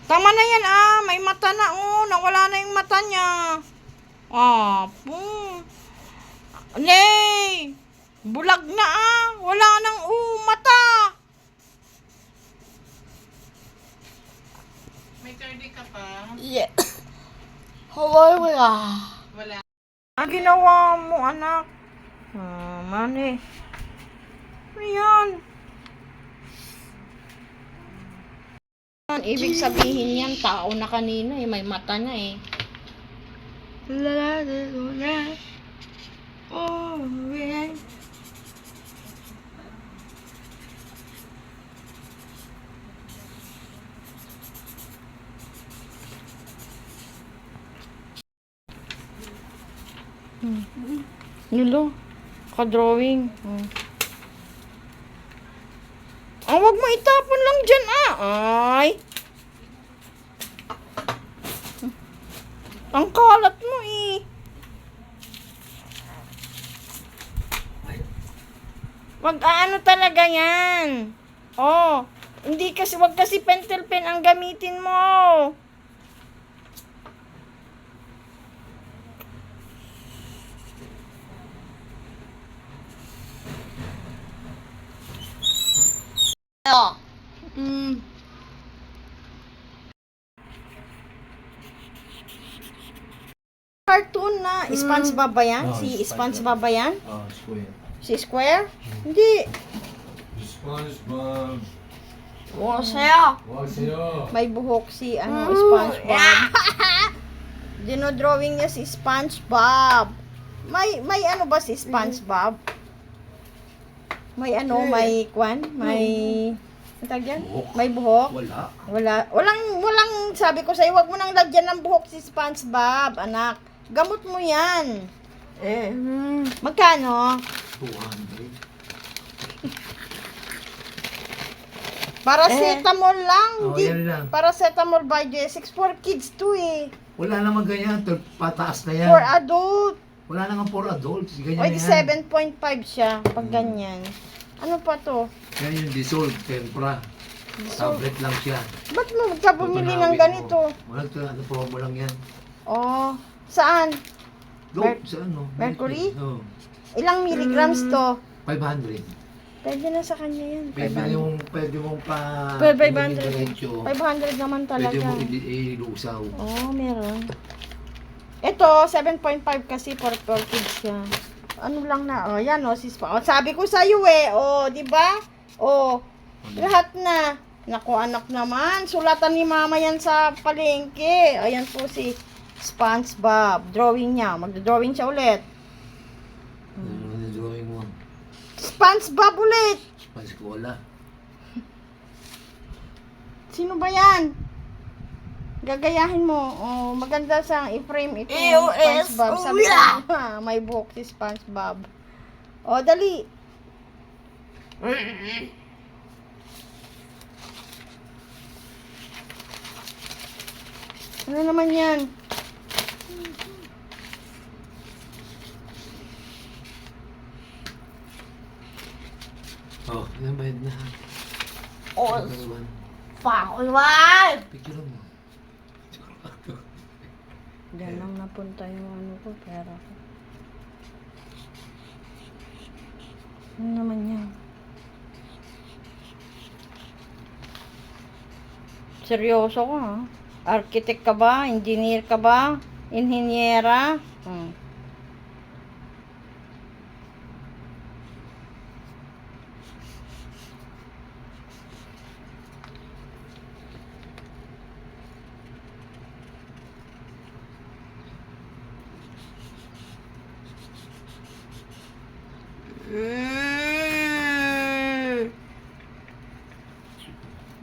Tama na yan may mata na nawala na yung mata niya. Nay! Bulag na wala nang mata. May 30 ka pa? Yeah. Wala. Wala. Ginawa mo, anak? Mani. Ayan. Ibig sabihin yan, tao na kanina may mata na Nilo, ka-drawing. Wag mo itapon lang dyan, Ay. Ang kalat mo, Wag talaga yan. Hindi kasi, wag kasi pentel pen ang gamitin mo. Cartoon na. SpongeBob ba yan? Si SpongeBob ba yan? Square. Si Square? Hindi. SpongeBob. Sa'yo. May buhok si SpongeBob. Dinodrawing niya si SpongeBob. May ba si SpongeBob? May ang tawag yan? May buhok? Wala. Walang sabi ko sa'yo, wag mo nang lagyan ng buhok si SpongeBob, anak. Gamot mo yan. Magkano? 200. Paracetamol lang. Yan lang. Paracetamol by J6 for kids to Wala naman ganyan. Pataas na yan. For adult. Wala naman for adults. Ganyan O, yan. 7.5 siya pag ganyan. Ano pa to? Yan yung dissolved tempura. Tablet lang siya. Ba't mo ka bumili ng ganito? Walang promo lang yan. Saan? Sa ano? Mercury? Oo. Ilang milligrams to? 500. Pwede na sa kanya yan. Pwede mong pa... 500 naman talaga. Pwede mong ilusaw. Meron. Ito, 7.5 kasi for kids siya. Ano lang na, yan sabi ko sa'yo di ba? Lahat na. Naku, anak naman, sulatan ni mama yan sa palengke. Ayan po si SpongeBob. Drawing niya. Magda-drawing siya ulit. Ano drawing mo? SpongeBob ulit. Spanskola. Sino ba yan? Gagayahin mo. Maganda sa i-frame ito. SpongeBob. Sabi ko, may buhok si SpongeBob. Dali. Ano naman yan? Bayad na. Picture mo. Diyan lang napunta yung pera ko. Ano naman yan? Seryoso ka, Architect ka ba? Engineer ka ba? Inhinyera?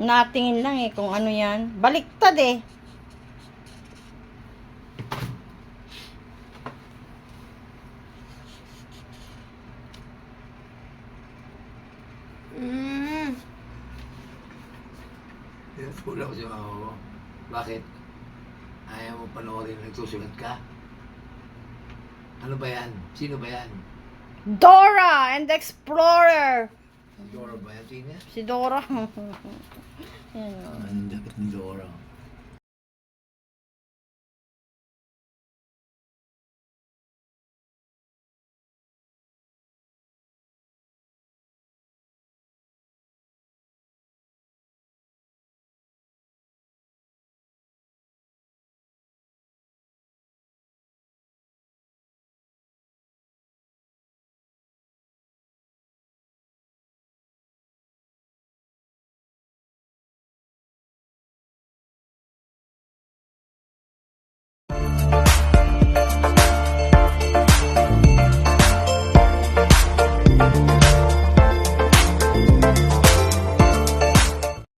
Natingin lang kung ano yan. Baliktad Kulang ko siya ako. Bakit? Ayaw mo panoorin nagsusulat ka? Ano ba yan? Sino ba yan? Dora and the Explorer. Dora ba yan? Sino yan? Si Dora. Yan. Ang dapat ni Dora.